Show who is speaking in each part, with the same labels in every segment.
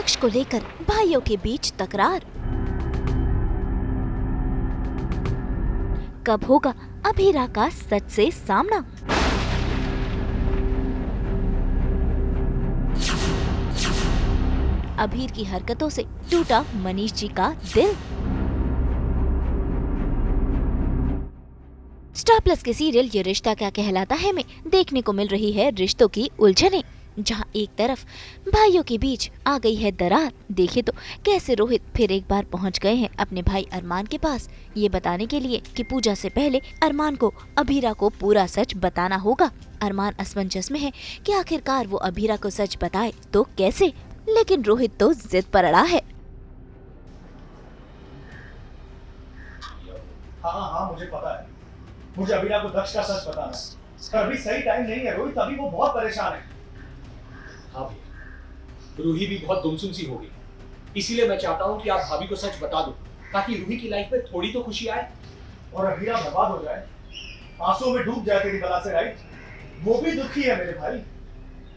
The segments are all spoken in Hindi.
Speaker 1: दक्ष को लेकर भाइयों के बीच तकरार। कब होगा अभीरा का सच से सामना? अभीर की हरकतों से टूटा मनीष जी का दिल। स्टार प्लस के सीरियल ये रिश्ता क्या कहलाता है में देखने को मिल रही है रिश्तों की उलझनें, जहां एक तरफ भाइयों के बीच आ गई है दरार। देखिए तो कैसे रोहित फिर एक बार पहुंच गए हैं अपने भाई अरमान के पास, ये बताने के लिए कि पूजा से पहले अरमान को अभीरा को पूरा सच बताना होगा। अरमान असमंजस में है कि आखिरकार वो अभीरा को सच बताए तो कैसे, लेकिन रोहित तो जिद पर अड़ा है।
Speaker 2: हाँ मुझे पता है, मुझे अभीरा को दक्ष का सच बताना है, पर अभी सही टाइम नहीं है रोहित, अभी वो बहुत परेशान है।
Speaker 3: हाँ भैया, रूही भी बहुत गुमसुम सी हो गई, इसीलिए मैं चाहता हूँ कि आप भाभी को सच बता दो ताकि रूही की लाइफ में थोड़ी तो खुशी आए
Speaker 2: और अभीरा बर्बाद हो जाए, आंसू में डूब जाए तेरी बला से। राइट, वो भी दुखी है मेरे भाई।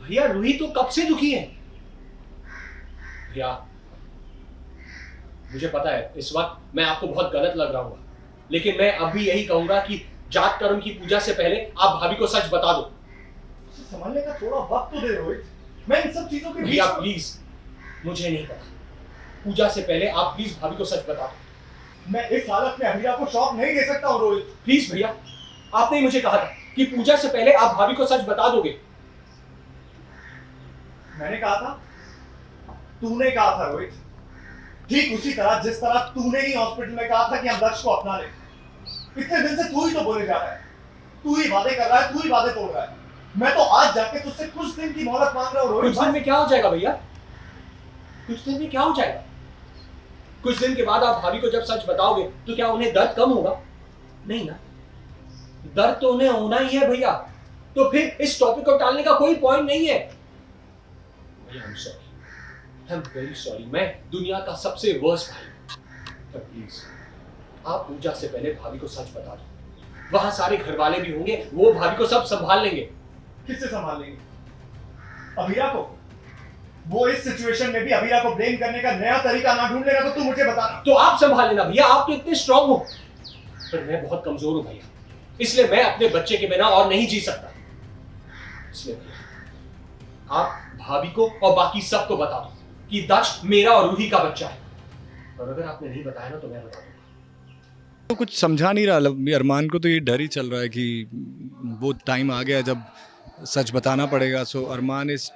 Speaker 3: भैया रूही तो कब से दुखी है। भैया मुझे पता है इस वक्त मैं आपको बहुत गलत लग रहा हूँ, लेकिन मैं अब भी यही कहूंगा कि जात कर्म की पूजा से पहले आप भाभी को सच बता दो।
Speaker 2: समझने का थोड़ा वक्त तो दे रोहित, मैं इन सब चीजों के
Speaker 3: भैया प्लीज, मुझे नहीं पता, पूजा से पहले आप प्लीज भाभी को सच बता दो।
Speaker 2: मैं इस हालत में अभीरा को शॉक नहीं दे सकता हूँ रोहित।
Speaker 3: प्लीज भैया, आपने मुझे कहा था कि पूजा से पहले आप भाभी को सच बता दोगे।
Speaker 2: मैंने कहा था? तूने कहा था रोहित, ठीक उसी तरह जिस तरह तूने ही हॉस्पिटल में कहा था कि हम दक्ष को अपना ले। इतने दिन से तू ही तो बोले जा रहा है, तू ही वादे कर रहा है, तू ही वादे तोड़ रहा है। मैं तो आज जाके तुझसे कुछ दिन की मोहलत मांग रहा हूँ रोहित।
Speaker 3: कुछ दिन में क्या हो जाएगा भैया, कुछ दिन में क्या हो जाएगा? कुछ दिन के बाद आप भाभी को जब सच बताओगे तो क्या उन्हें दर्द कम होगा? नहीं ना, दर्द तो उन्हें होना ही है भैया, तो फिर इस टॉपिक को टालने का कोई पॉइंट नहीं है। भैया I am sorry, I am very sorry, मैं दुनिया का सबसे वर्स्ट भाई। पर प्लीज आप पूजा से पहले भाभी को सच बता दो, वहां सारे घर वाले भी होंगे, वो भाभी को सब संभाल लेंगे।
Speaker 2: किससे संभाल लेंगे? अभीरा को? वो इस सिचुएशन में भी अभीरा को ब्लेम करने का नया तरीका ना ढूंढ लेना तो तू मुझे बताना।
Speaker 3: तो आप संभाल लेना भैया, आप तो इतने स्ट्रांग हो, पर मैं बहुत कमजोर हूं भैया, इसलिए मैं अपने बच्चे के बिना और नहीं जी सकता। इसलिए भैया आप भाभी को और बाकी सबको बता दो कि दक्ष मेरा और रूही का बच्चा है, और अगर आपने नहीं बताया ना तो मैं बता दूंगा।
Speaker 4: तो कुछ समझा नहीं रहा अरमान को, तो ये डर ही चल रहा है कि वो टाइम आ गया जब सच बताना पड़ेगा। So Arman is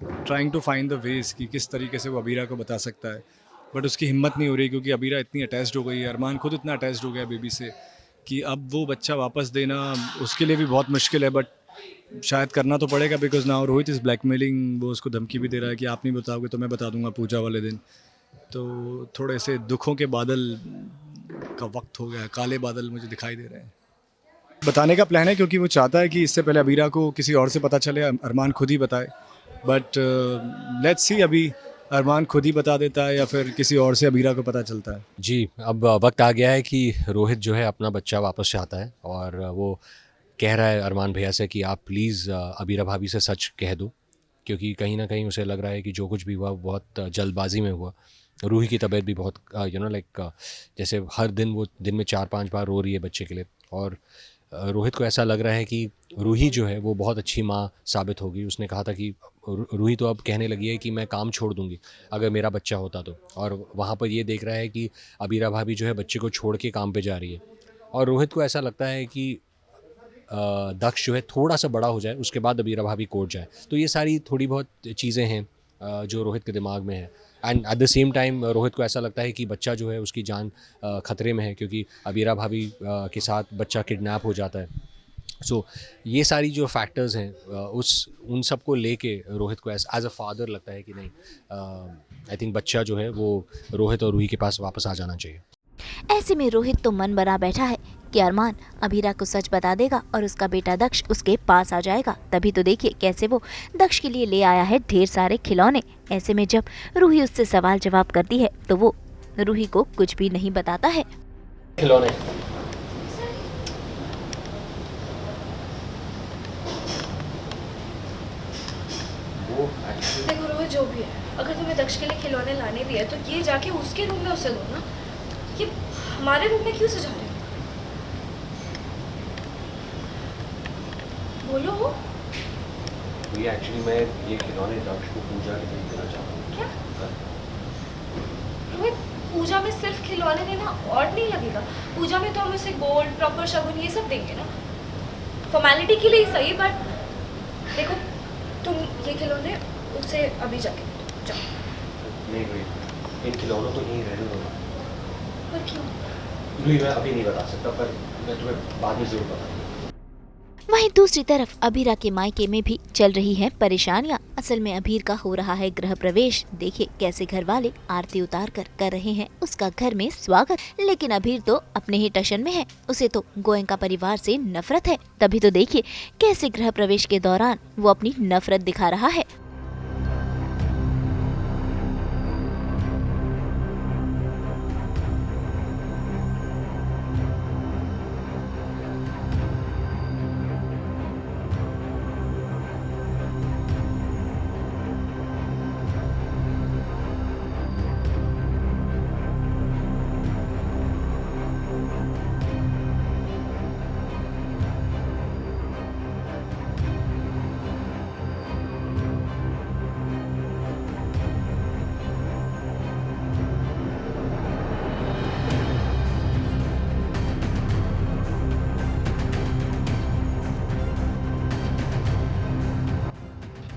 Speaker 4: trying to find the ways कि किस तरीके से वो अभीरा को बता सकता है, बट उसकी हिम्मत नहीं हो रही क्योंकि अभीरा इतनी अटैच्ड हो गई है, अरमान खुद इतना अटैच्ड हो गया बेबी से कि अब वो बच्चा वापस देना उसके लिए भी बहुत मुश्किल है। बट शायद करना तो पड़ेगा because now Rohit is blackmailing, वो उसको धमकी भी दे रहा है कि आप नहीं बताओगे तो मैं बता दूंगा पूजा वाले दिन। तो थोड़े से दुखों के बादल का वक्त हो गया, काले बादल मुझे दिखाई दे रहे हैं। बताने का प्लान है क्योंकि वो चाहता है कि इससे पहले अभीरा को किसी और से पता चले, अरमान खुद ही बताए। बट लेट्स सी, अभी अरमान खुद ही बता देता है या फिर किसी और से अभीरा को पता चलता है।
Speaker 5: जी, अब वक्त आ गया है कि रोहित जो है अपना बच्चा वापस चाहता है, और वो कह रहा है अरमान भैया से कि आप प्लीज़ अभीरा भाभी से सच कह दो, क्योंकि कहीं ना कहीं उसे लग रहा है कि जो कुछ भी हुआ बहुत जल्दबाजी में हुआ। रूही की तबीयत भी बहुत जैसे हर दिन वो दिन में 4-5 बार रो रही है बच्चे के लिए, और रोहित को ऐसा लग रहा है कि रूही जो है वो बहुत अच्छी माँ साबित होगी। उसने कहा था कि रूही तो अब कहने लगी है कि मैं काम छोड़ दूंगी अगर मेरा बच्चा होता तो, और वहाँ पर ये देख रहा है कि अभीरा भाभी जो है बच्चे को छोड़ के काम पे जा रही है, और रोहित को ऐसा लगता है कि दक्ष जो है थोड़ा सा बड़ा हो जाए उसके बाद अभीरा भाभी कोर्ट जाए। तो ये सारी थोड़ी बहुत चीज़ें हैं जो रोहित के दिमाग में है, and at the same time Rohit को ऐसा लगता है कि बच्चा जो है उसकी जान खतरे में है, क्योंकि अभीरा भाभी के साथ बच्चा किडनैप हो जाता है। सो ये सारी जो फैक्टर्स हैं उन सब को लेके रोहित को एज अ फादर लगता है कि नहीं, आई थिंक बच्चा जो है वो रोहित और रूही के पास वापस आ जाना चाहिए।
Speaker 1: ऐसे में रोहित तो मन बना बैठा है कि अरमान अभीरा को सच बता देगा और उसका बेटा दक्ष उसके पास आ जाएगा। तभी तो देखिए कैसे वो दक्ष के लिए ले आया है ढेर सारे खिलौने। ऐसे में जब रूही उससे सवाल जवाब करती है तो वो रूही को कुछ भी नहीं बताता है।
Speaker 3: खिलौने
Speaker 5: वो actually-
Speaker 6: देखो रोहित, जो भी है, अगर तुम्हें दक्ष के लिए खिलौने लाने भी है तो ये जाके उसके रूम में उसे दो ना। ये हमारे रूम में क्यों सजा रहे हो? बोलो हो
Speaker 5: ये एक्चुअली मैं ये खिलौने दक्ष को पूजा के दिन देना चाहता हूँ।
Speaker 6: क्या?
Speaker 5: कल।
Speaker 6: रोहित, पूजा में सिर्फ खिलौने देना और नहीं लगेगा। पूजा में तो हम उसे गोल्ड, प्रॉपर शगुन ये सब देंगे ना, फॉर्मेलिटी के लिए ही सही। बट देखो, तुम ये खिलौने उसे अभी जाके दे दो, जाओ।
Speaker 5: नहीं वेट, इन खिलौनों को यहीं रहने दो।
Speaker 6: पर क्यों?
Speaker 5: रूही, मैं अभी नहीं बता सकता, पर मैं तुम्हें बाद में जरूर बताऊंगा।
Speaker 1: वहीं दूसरी तरफ अबीरा के मायके में भी चल रही हैं परेशानियां। असल में अबीर का हो रहा है गृह प्रवेश। देखिए कैसे घर वाले आरती उतार कर रहे हैं उसका घर में स्वागत। लेकिन अबीर तो अपने ही टशन में है, उसे तो गोयनका परिवार से नफरत है। तभी तो देखिए कैसे गृह प्रवेश के दौरान वो अपनी नफरत दिखा रहा है।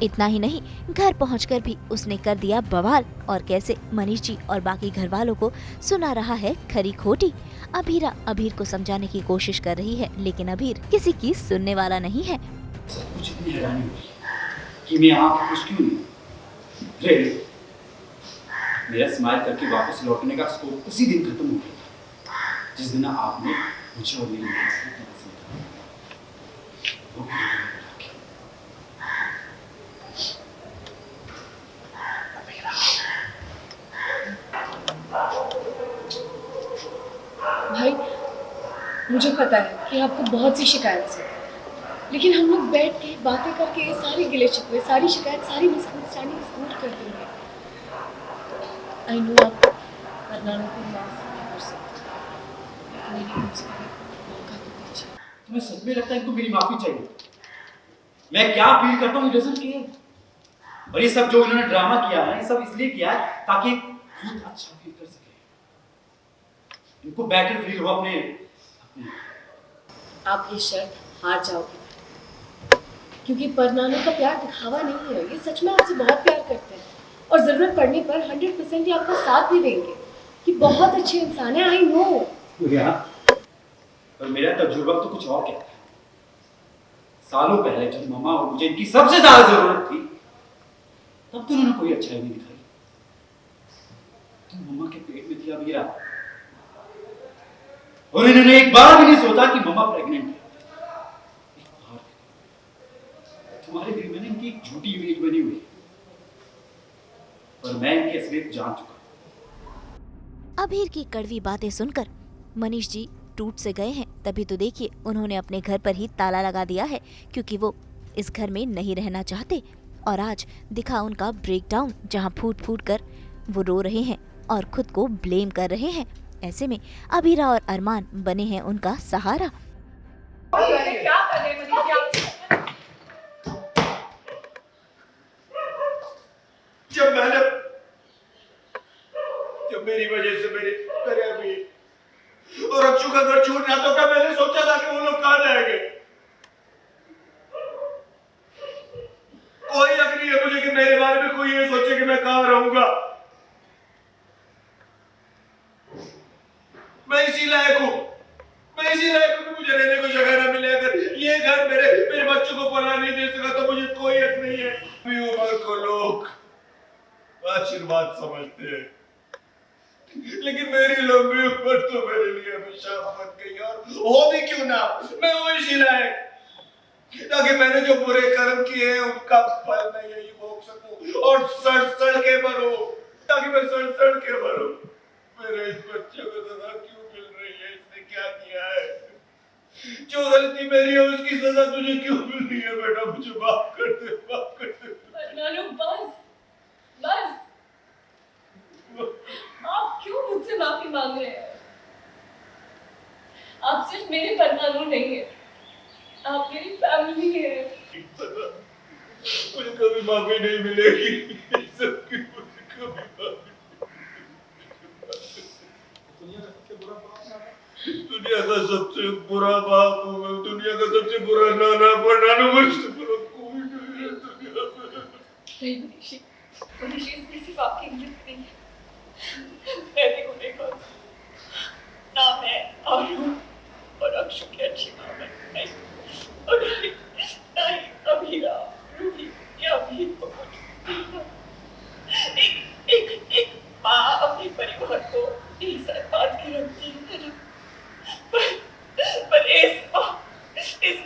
Speaker 1: इतना ही नहीं, घर पहुंचकर भी उसने कर दिया बवाल। और कैसे मनीष जी और बाकी घर वालों को सुना रहा है खरी खोटी। अबीरा अबीर को समझाने की कोशिश कर रही है, लेकिन अबीर किसी की सुनने वाला नहीं है।
Speaker 3: सब कुछ इतनी हैरानी हुई कि मैं यहाँ पे खुश क्यों नहीं। Really? मेरा स्माइल करके वापस लौटने का स्कोप उसी दिन खत्म हो गया था जिस दिन आपने मुझे और मेरी माँ को पसंद किया। वो भी नहीं लगा के।
Speaker 6: भाई, मुझे पता है कि आपको बहुत सी शिकायत है, लेकिन हम लोग बैठ के बातें करके ये सारी गिले शिकवे, सारी शिकायत, सारी मिसअंडरस्टैंडिंग दूर कर देंगे। आई नो आप अरनाना को माफ नहीं कर सकते, लेकिन कम से कम मौका तो दीजिए।
Speaker 3: तुम्हें सच में लगता है इनको मेरी माफी चाहिए? मैं क्या फील करता हूँ, डजंट केयर। और ये सब जो इन्होंने ड्रामा किया है, ये सब इसलिए किया है ताकि खुद अच्छा फील कर सके, इनको बेटर फील हो अपने।
Speaker 6: आप ये शर्त हार जाओगे, क्योंकि परनानो का प्यार दिखावा नहीं है। ये सच में आपसे बहुत प्यार करते हैं और जरूरत पड़ने पर 100% ये आपका साथ भी देंगे। ये बहुत अच्छे इंसान है, आई नो।
Speaker 3: पर मेरा तजुर्बा तो कुछ और कहता है। सालों पहले जब मम्मा और मुझे इनकी सबसे ज्यादा जरूरत थी, तब तो उन्होंने कोई अच्छाई नहीं दिखाई। तुम मम्मा के पेट में थी अबीरा, और इन्होंने एक बार भी नहीं सोचा कि मम्मा प्रेग्नेंट है। एक बार भी। तुम्हारे दिल में इनकी एक झूठी इमेज बनी हुई है, पर मैं इनकी असलियत जान चुका।
Speaker 1: अबीर की कड़वी बातें सुनकर मनीष जी टूट से गए हैं। तभी तो देखिए उन्होंने अपने घर पर ही ताला लगा दिया है, क्योंकि वो इस घर में नहीं रहना चाहते। और आज दिखा उनका ब्रेकडाउन, जहां फूट फूट कर वो रो रहे हैं और खुद को ब्लेम कर रहे हैं। ऐसे में अबीरा और अरमान बने हैं उनका सहारा।
Speaker 6: क्या कर रहे मनीष?
Speaker 2: जब मेरी वजह से मेरे अभी और अक्षु का घर छूट रहा, तो क्या मैंने सोचा था कि वो लोग कहाँ जाएंगे? कोई यकीन नहीं है मुझे कि मेरे बारे में कोई ये सोचे कि मैं कहाँ रहूंगा। मैं इसी लायक हूँ कि मुझे रहने को जगह न मिले। अगर ये घर मेरे बच्चों को पला नहीं दे सका तो मुझे कोई हक नहीं है। अभी उम्र को लोग आशीर्वाद समझते हैं, लेकिन मेरी लंबी उम्र तो मेरे लिए अभिशाप बन गई। और हो भी क्यों ना, मैं हूँ इसी लायक, ताकि मैंने जो बुरे कर्म किए हैं उनका फल मैं यही भोग सकूं और सड़ के मरूं, ताकि मैं सड़ के मरूं। मेरे इस बच्चे को सजा क्यों मिल रही है? इसने क्या किया है? जो गलती मेरी है उसकी सजा तुझे क्यों मिल रही है? बेटा मुझे माफ कर दे।
Speaker 6: नानू मांग रहे हैं। आप सिर्फ मेरे परमाणु नहीं है, आप मेरी फैमिली है।
Speaker 2: मुझे कभी माफी नहीं मिलेगी, सबकी मुझे कभी माफी। दुनिया का सबसे बुरा बाप हूँ मैं, दुनिया का सबसे बुरा नाना, पर नानू मुझसे बुरा कोई नहीं है दुनिया में।
Speaker 6: नहीं मनीषी, मनीषी इसमें सिर्फ आपकी इज्जत नहीं है, मैं भी गुनहगार हूँ। ना मैं आरू और अक्षु की अच्छी माँ बन पाई, और ना ही अभीरा, रूही या अभीर को कुछ एक माँ अपने परिवार को एक साथ बांध के रखती है ना, पर इस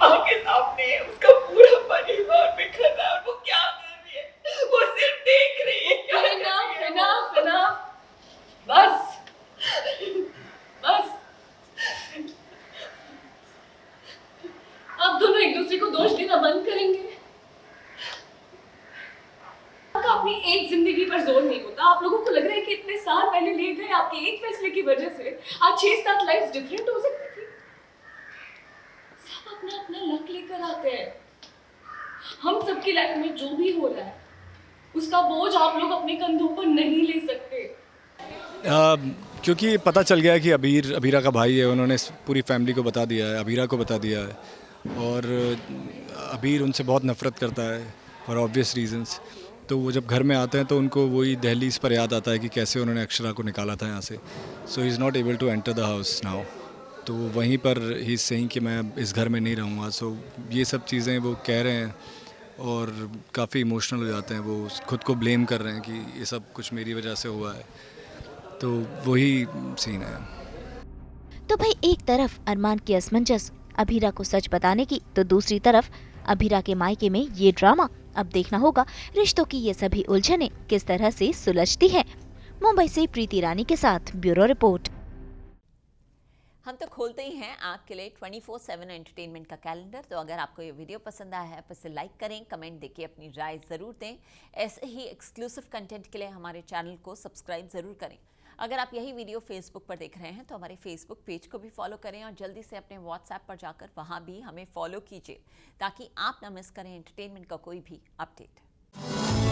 Speaker 6: माँ के सामने उसका पूरा परिवार बिखर रहा है, और वो क्या कर रही है? वो सिर्फ देख रही है। क्या enough, बस आप दोनों एक दूसरे को दोष देना बंद करेंगे? आपका अपनी एक जिंदगी पर जोर नहीं होता। आप लोगों को लग रहा है कि इतने साल पहले लिए गए आपके एक फैसले की वजह से आज 6-7 लाइफ डिफरेंट हो सकती थी। सब अपना अपना लक लेकर आते हैं। हम सबकी लाइफ में जो भी हो रहा है उसका बोझ आप लोग अपने कंधों पर नहीं ले सकते।
Speaker 4: क्योंकि पता चल गया कि अबीरा का भाई है, उन्होंने पूरी फैमिली को बता दिया है, अबीरा को बता दिया है, और अबीर उनसे बहुत नफ़रत करता है फॉर ऑब्वियस रीजंस। तो वो जब घर में आते हैं तो उनको वही दहलीज पर याद आता है कि कैसे उन्होंने अक्षरा को निकाला था यहाँ से। So he is not able to enter the house now. तो वहीं पर ही सेइंग कि मैं इस घर में नहीं रहूँगा। सो ये सब चीज़ें वो कह रहे हैं और काफ़ी इमोशनल हो जाते हैं। वो खुद को ब्लेम कर रहे हैं कि ये सब कुछ मेरी वजह से हुआ है। तो वही सीन है।
Speaker 1: तो भाई एक तरफ अरमान की असमंजस अभीरा को सच बताने की, तो दूसरी तरफ अभीरा के मायके में ये ड्रामा। अब देखना होगा रिश्तों की ये सभी उलझनें किस तरह से सुलझती हैं। मुंबई से प्रीति रानी के साथ ब्यूरो रिपोर्ट।
Speaker 7: हम तो खोलते ही हैं आपके लिए 24/7 एंटरटेनमेंट का कैलेंडर। तो अगर आपको ये वीडियो पसंद आया है तो इसे लाइक करें, कमेंट देके अपनी राय ज़रूर दें। ऐसे ही एक्सक्लूसिव कंटेंट के लिए हमारे चैनल को सब्सक्राइब ज़रूर करें। अगर आप यही वीडियो फेसबुक पर देख रहे हैं तो हमारे फेसबुक पेज को भी फॉलो करें, और जल्दी से अपने व्हाट्सएप पर जाकर वहाँ भी हमें फॉलो कीजिए ताकि आप ना मिस करें एंटरटेनमेंट का कोई भी अपडेट।